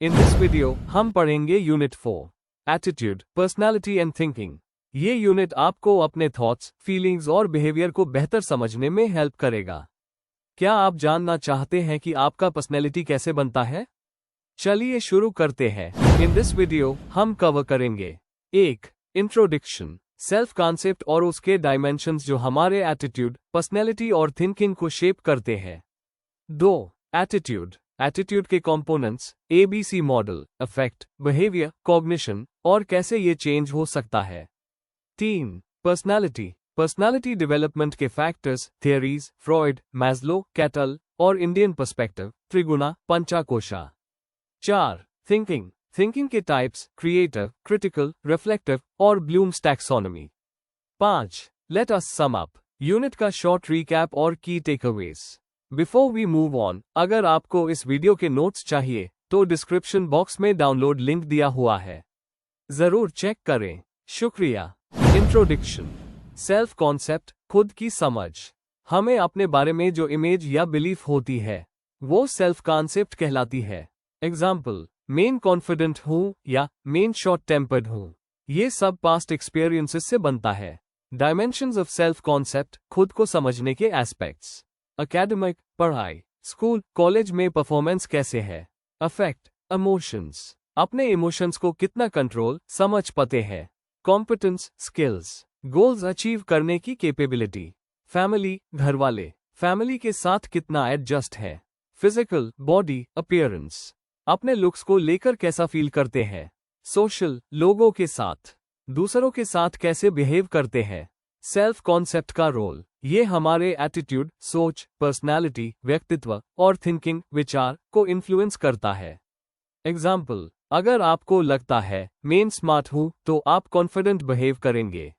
In this video हम पढ़ेंगे unit 4 attitude, personality and thinking. ये यूनिट आपको अपने थॉट्स, फीलिंग्स और बिहेवियर को बेहतर समझने में हेल्प करेगा। क्या आप जानना चाहते हैं कि आपका पर्सनैलिटी कैसे बनता है? चलिए शुरू करते हैं। इन दिस वीडियो हम कवर करेंगे 1. इंट्रोडक्शन, सेल्फ कॉन्सेप्ट और उसके डायमेंशंस जो हमारे एटीट्यूड, पर्सनैलिटी और थिंकिंग को शेप करते हैं। 2. एटीट्यूड, एटीट्यूड के components, ABC model, affect, behaviour, cognition और कैसे ये चेंज हो सकता है। 3. पर्सनालिटी, पर्सनालिटी डेवलपमेंट के factors, theories, Freud, Maslow, Cattell और Indian perspective, triguna, panchakosha. 4. Thinking, thinking के टाइप्स, क्रिएटिव, क्रिटिकल, रिफ्लेक्टिव और Bloom's taxonomy. 5. Let us sum up, unit का शॉर्ट रिकैप और key takeaways. Before we move on, अगर आपको इस video के नोट्स चाहिए तो डिस्क्रिप्शन बॉक्स में डाउनलोड लिंक दिया हुआ है, जरूर चेक करें। शुक्रिया। इंट्रोडक्शन, सेल्फ कॉन्सेप्ट, खुद की समझ। हमें अपने बारे में जो इमेज या बिलीफ होती है वो सेल्फ कॉन्सेप्ट कहलाती है। एग्जाम्पल, मेन कॉन्फिडेंट हूं या मेन शॉर्ट टेम्पर्ड हूं। ये सब पास्ट एक्सपीरियंसेस से बनता है। डायमेंशंस ऑफ सेल्फ कॉन्सेप्ट, खुद को समझने के एस्पेक्ट्स। एकेडमिक, पढ़ाई, स्कूल, कॉलेज में परफॉर्मेंस कैसे है। अफेक्ट, इमोशंस, अपने इमोशंस को कितना कंट्रोल, समझ पाते हैं। कॉम्पिटेंस, स्किल्स, गोल्स अचीव करने की कैपेबिलिटी। फैमिली, घरवाले, फैमिली के साथ कितना एडजस्ट है। फिजिकल, बॉडी, अपीयरेंस, अपने लुक्स को लेकर कैसा फील करते हैं। सोशल, लोगों के साथ, दूसरों के साथ कैसे बिहेव करते हैं। सेल्फ कॉन्सेप्ट का रोल, ये हमारे एटीट्यूड, सोच, पर्सनालिटी, व्यक्तित्व और थिंकिंग, विचार को इन्फ्लुएंस करता है। एग्जाम्पल, अगर आपको लगता है मेन स्मार्ट हूं तो आप कॉन्फिडेंट बिहेव करेंगे।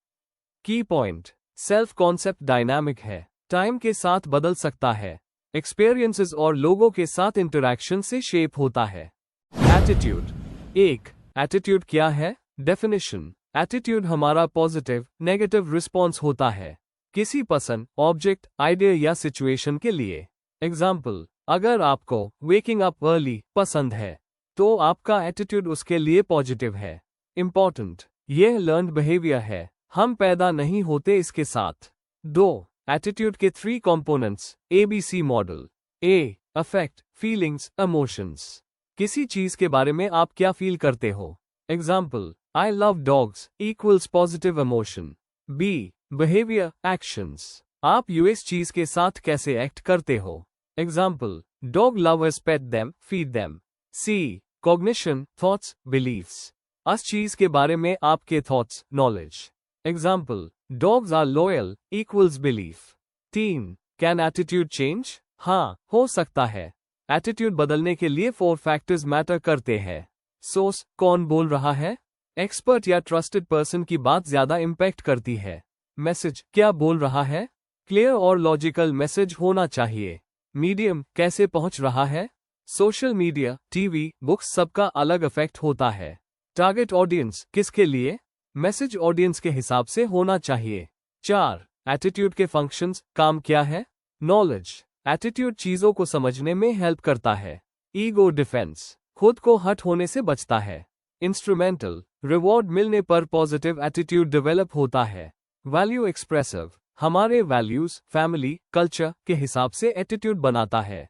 की पॉइंट, सेल्फ कॉन्सेप्ट डायनामिक है, टाइम के साथ बदल सकता है, एक्सपीरियंसेस और लोगों के साथ इंटरैक्शन से शेप होता है। एटीट्यूड। 1. एटीट्यूड क्या है? डेफिनेशन, एटीट्यूड हमारा पॉजिटिव, नेगेटिव रिस्पॉन्स होता है किसी पर्सन, ऑब्जेक्ट, आइडिया या सिचुएशन के लिए। एग्जाम्पल, अगर आपको वेकिंग अप अर्ली पसंद है तो आपका एटीट्यूड उसके लिए पॉजिटिव है। इंपॉर्टेंट, यह लर्न्ड बिहेवियर है, हम पैदा नहीं होते इसके साथ। 2. एटीट्यूड के 3 components, ABC model. A. Affect, feelings, emotions, किसी चीज के बारे में आप क्या फील करते हो। Example, I love dogs equals positive emotion. B. Behaviour, actions, आप यूएस चीज के साथ कैसे एक्ट करते हो। Example, dog lovers pet them, feed them. C. Cognition, thoughts, beliefs, उस चीज के बारे में आपके thoughts, knowledge. Example, dogs are loyal equals belief. 3. Can attitude change? हाँ, हो सकता है। एटीट्यूड बदलने के लिए 4 फैक्टर्स मैटर करते हैं। सोर्स, कौन बोल रहा है, एक्सपर्ट या ट्रस्टेड पर्सन की बात ज्यादा इंपैक्ट करती है। मैसेज, क्या बोल रहा है, क्लियर और लॉजिकल मैसेज होना चाहिए। मीडियम, कैसे पहुंच रहा है, सोशल मीडिया, टीवी, बुक्स, सबका अलग इफेक्ट होता है। टारगेट ऑडियंस, किसके लिए, मैसेज ऑडियंस के हिसाब से होना चाहिए। 4. एटीट्यूड के फंक्शंस, काम क्या है। नॉलेज, एटीट्यूड चीजों को समझने में हेल्प करता है। ईगो डिफेंस, खुद को हट होने से बचता है। इंस्ट्रूमेंटल, रिवॉर्ड मिलने पर पॉजिटिव एटीट्यूड डेवलप होता है। वैल्यू एक्सप्रेसिव, हमारे वैल्यूज, फैमिली, कल्चर के हिसाब से एटीट्यूड बनाता है।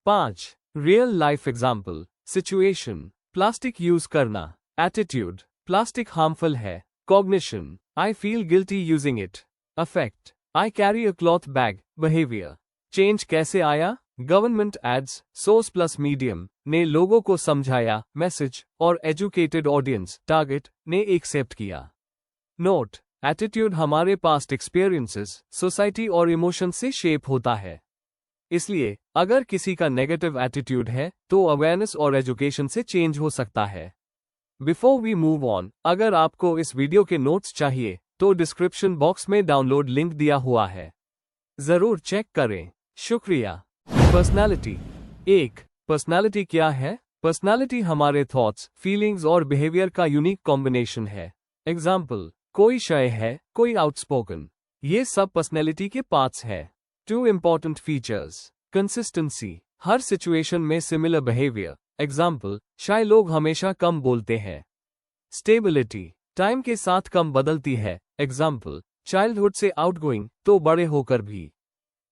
5. Real life example, situation, plastic use करना, एटीट्यूड, प्लास्टिक हार्मफुल है। Cognition, I feel guilty using it. Affect, I carry a cloth bag, behaviour, change कैसे आया, government ads, source plus medium ने लोगों को समझाया, मैसेज और एजुकेटेड ऑडियंस, टारगेट ने एक्सेप्ट किया। नोट, एटीट्यूड हमारे पास्ट एक्सपीरियंसेस, सोसाइटी और इमोशन से शेप होता है। इसलिए अगर किसी का नेगेटिव एटीट्यूड है तो अवेयरनेस और एजुकेशन से चेंज हो सकता है। बिफोर वी मूव ऑन, अगर आपको इस वीडियो के नोट्स चाहिए तो डिस्क्रिप्शन बॉक्स में डाउनलोड लिंक दिया हुआ है, जरूर चेक करें। शुक्रिया। पर्सनालिटी। 1. पर्सनालिटी क्या है? पर्सनालिटी हमारे थॉट्स, फीलिंग्स और बिहेवियर का यूनिक कॉम्बिनेशन है। एग्जाम्पल, कोई शय है, कोई आउटस्पोकन, ये सब पर्सनैलिटी के पार्ट्स है। 2 इंपॉर्टेंट फीचर्स, कंसिस्टेंसी, हर सिचुएशन में सिमिलर बिहेवियर, एग्जाम्पल, शाय लोग हमेशा कम बोलते हैं। स्टेबिलिटी, टाइम के साथ कम बदलती है। एग्जाम्पल, चाइल्डहुड से आउटगोइंग तो बड़े होकर भी।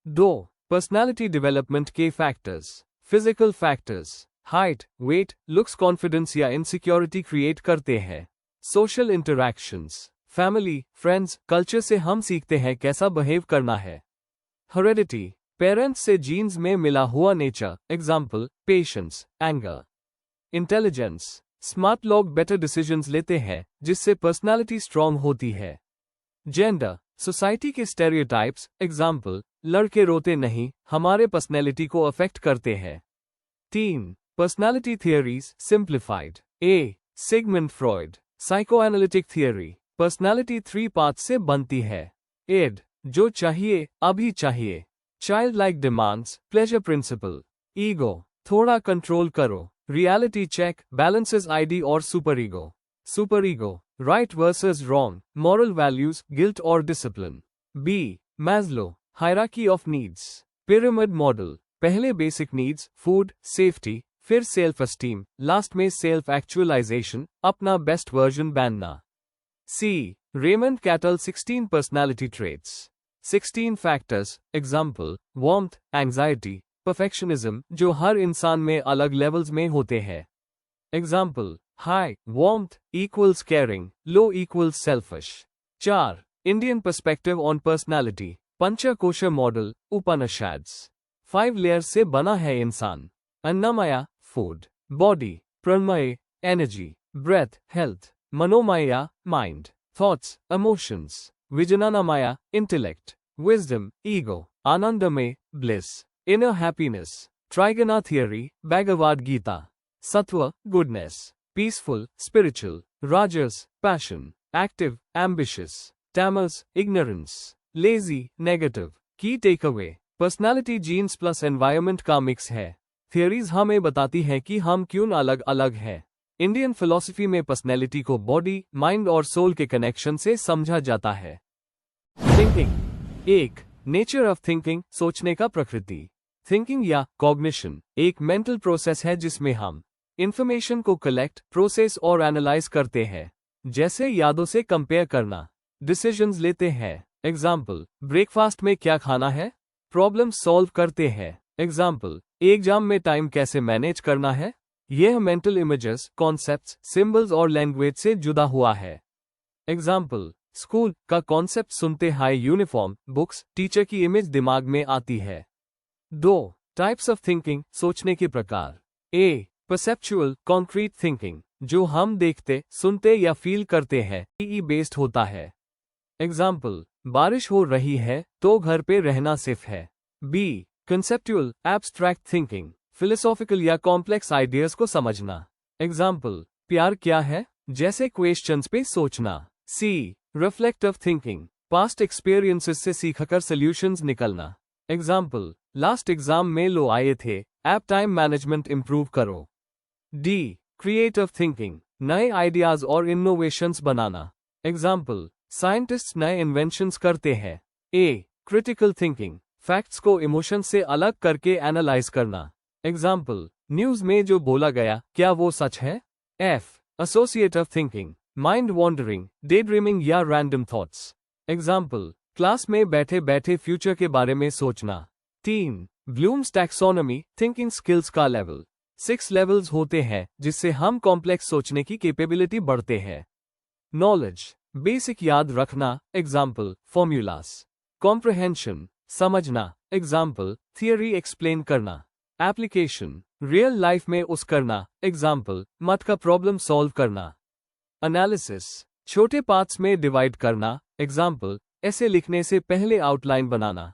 2. पर्सनालिटी डेवलपमेंट के factors. Physical factors, height, weight, looks confidence या इनसिक्योरिटी क्रिएट करते हैं। Social interactions, family, friends, culture से हम सीखते हैं कैसा बिहेव करना है। हेरेडिटी, पेरेंट्स से जीन्स में मिला हुआ nature. Example, patience, anger. Intelligence, smart लोग बेटर डिसीजंस लेते हैं जिससे पर्सनालिटी स्ट्रांग होती है। जेंडर, सोसाइटी के स्टेरियोटाइप्स। एग्जाम्पल, लड़के रोते नहीं, हमारे पर्सनैलिटी को अफेक्ट करते हैं। 3. Personality theories simplified. A. Sigmund Freud, psychoanalytic theory. Personality 3 part से बनती है। एड, जो चाहिए अभी चाहिए। Child like demands, pleasure principle. Ego, थोड़ा कंट्रोल करो। रियलिटी चेक, बैलेंसेस आईडी और super ego. Super ego, right versus wrong, moral values, guilt और discipline. B. Maslow, hierarchy of needs, pyramid model. पहले बेसिक नीड्स, फूड, सेफ्टी, फिर self esteem, last में self actualization, अपना best version बनना। C. Raymond Cattell 16 personality traits, 16 factors. Example, warmth, anxiety, perfectionism, जो हर इंसान में अलग लेवल्स में होते हैं। Example, high warmth equals caring, low equals selfish. 4. Indian perspective on personality, Panchakosha model, Upanishads. 5 layers से बना है इंसान। Annamaya, food, body, Pranamaya, energy, breath, health, Manomaya, mind, thoughts, emotions, Vijnanamaya, intellect, wisdom, ego, Anandamaya, bliss, inner happiness, Triguna theory, Bhagavad Gita. Sattva, goodness, peaceful, spiritual, rajas, passion, active, ambitious, tamas, ignorance, lazy, negative। Key takeaway, personality genes plus environment का mix है। Theories हमें बताती हैं कि हम क्यों अलग अलग हैं। इंडियन फिलॉसफी में पर्सनैलिटी को बॉडी, माइंड और सोल के कनेक्शन से समझा जाता है। थिंकिंग। 1. नेचर ऑफ थिंकिंग, सोचने का प्रकृति। थिंकिंग या कॉग्निशन एक मेंटल प्रोसेस है जिसमें हम इंफॉर्मेशन को कलेक्ट, प्रोसेस और एनालाइज करते हैं, जैसे यादों से कंपेयर करना, डिसीजंस लेते हैं। एग्जाम्पल, ब्रेकफास्ट में क्या खाना है, प्रॉब्लम सॉल्व करते हैं। एग्जाम्पल, एग्जाम में टाइम कैसे मैनेज करना है। यह मेंटल इमेजेस, कॉन्सेप्ट्स, सिंबल्स और लैंग्वेज से जुड़ा हुआ है। एग्जाम्पल, स्कूल का कॉन्सेप्ट सुनते हाई यूनिफॉर्म, बुक्स, टीचर की इमेज दिमाग में आती है। 2. टाइप्स ऑफ थिंकिंग, सोचने के प्रकार। ए. परसेप्चुअल, कॉन्क्रीट थिंकिंग, जो हम देखते, सुनते या फील करते हैं, ई बेस्ड होता है। एग्जाम्पल, बारिश हो रही है तो घर पे रहना सेफ है। B. Conceptual, abstract thinking, philosophical या कॉम्प्लेक्स आइडियाज को समझना। एग्जाम्पल, प्यार क्या है जैसे क्वेश्चंस पे सोचना। सी. रिफ्लेक्टिव थिंकिंग, पास्ट एक्सपीरियंसेस से सीखकर सॉल्यूशंस निकलना। एग्जाम्पल, लास्ट एग्जाम में लो आए थे, ऐप टाइम मैनेजमेंट इंप्रूव करो। डी. क्रिएटिव थिंकिंग, नए आइडियाज और इनोवेशंस बनाना। एग्जाम्पल, साइंटिस्ट्स नए इन्वेंशंस करते हैं। ए. क्रिटिकल थिंकिंग, फैक्ट्स को इमोशन से अलग करके एनालाइज करना। एग्जाम्पल, न्यूज में जो बोला गया क्या वो सच है। F. Associative thinking, mind wandering, day dreaming या रैंडम थॉट्स। एग्जाम्पल, क्लास में बैठे बैठे फ्यूचर के बारे में सोचना। 3. ब्लूम्स टैक्सोनॉमी, थिंकिंग स्किल्स का लेवल। 6 लेवल्स होते हैं जिससे हम कॉम्प्लेक्स सोचने की कैपेबिलिटी बढ़ते हैं। नॉलेज, बेसिक याद रखना। Example, formulas. कॉम्प्रहेंशन, समझना। एग्जाम्पल, थियरी एक्सप्लेन करना। एप्लीकेशन, रियल लाइफ में उस करना। एग्जाम्पल, मत का प्रॉब्लम सॉल्व करना। एनालिसिस, छोटे पार्ट्स में डिवाइड करना। एग्जाम्पल, ऐसे लिखने से पहले आउटलाइन बनाना।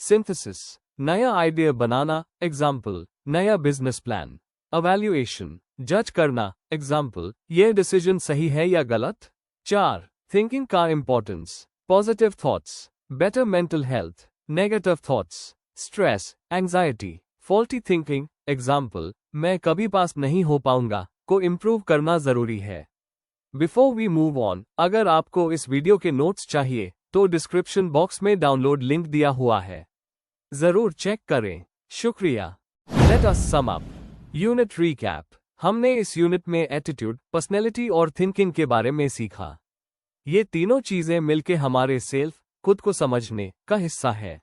सिंथेसिस, नया आइडिया बनाना। एग्जाम्पल, नया बिजनेस प्लान। अवैल्यूएशन, जज करना। एग्जाम्पल, यह डिसीजन सही है या गलत। 4. थिंकिंग का importance, positive thoughts, better mental health, negative thoughts, stress, anxiety, faulty thinking. Example, मैं कभी पास नहीं हो पाऊंगा को इम्प्रूव करना जरूरी है। बिफोर वी मूव ऑन, अगर आपको इस वीडियो के नोट्स चाहिए तो डिस्क्रिप्शन बॉक्स में डाउनलोड लिंक दिया हुआ है, जरूर चेक करें। शुक्रिया। Late us sum up. Unit recap. हमने इस यूनिट में एटीट्यूड, पर्सनैलिटी और थिंकिंग के बारे में सीखा। ये तीनों चीजें मिलकर हमारे सेल्फ, खुद को समझने का हिस्सा है।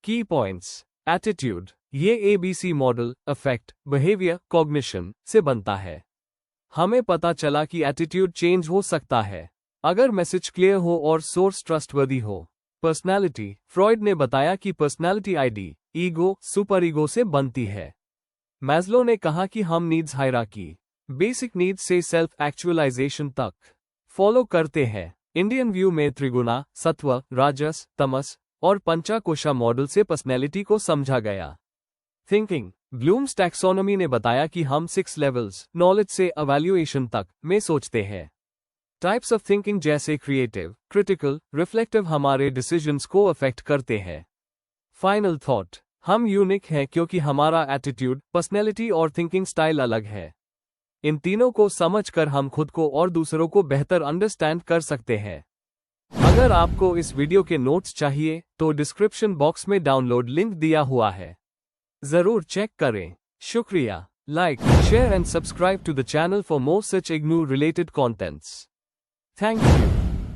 की पॉइंट्स। एटीट्यूड, ये ABC model, affect, behaviour, cognition से बनता है। हमें पता चला कि एटीट्यूड चेंज हो सकता है अगर मैसेज क्लियर हो और सोर्स ट्रस्टवर्दी हो। पर्सनैलिटी, फ्रॉइड ने बताया कि personality ID, ego, super ego से बनती है। मैस्लो ने कहा कि हम नीड्स हायरार्की, बेसिक नीड्स से सेल्फ एक्चुअलाइजेशन तक फॉलो करते हैं। इंडियन व्यू में त्रिगुणा, सत्व, राजस, तमस और पंचाकोशा मॉडल से पर्सनैलिटी को समझा गया। थिंकिंग, ब्लूम्स टैक्सोनॉमी ने बताया कि हम 6 लेवल्स, नॉलेज से एवैल्यूएशन तक में सोचते हैं। टाइप्स ऑफ थिंकिंग जैसे क्रिएटिव, क्रिटिकल, रिफ्लेक्टिव हमारे डिसीजंस को अफेक्ट करते हैं। फाइनल थॉट, हम यूनिक हैं क्योंकि हमारा एटीट्यूड, पर्सनैलिटी और थिंकिंग स्टाइल अलग है। इन तीनों को समझकर हम खुद को और दूसरों को बेहतर अंडरस्टैंड कर सकते हैं। अगर आपको इस वीडियो के नोट्स चाहिए तो डिस्क्रिप्शन बॉक्स में डाउनलोड लिंक दिया हुआ है, जरूर चेक करें। शुक्रिया। Like, share and subscribe to the channel for more such IGNOU related contents. Thank you.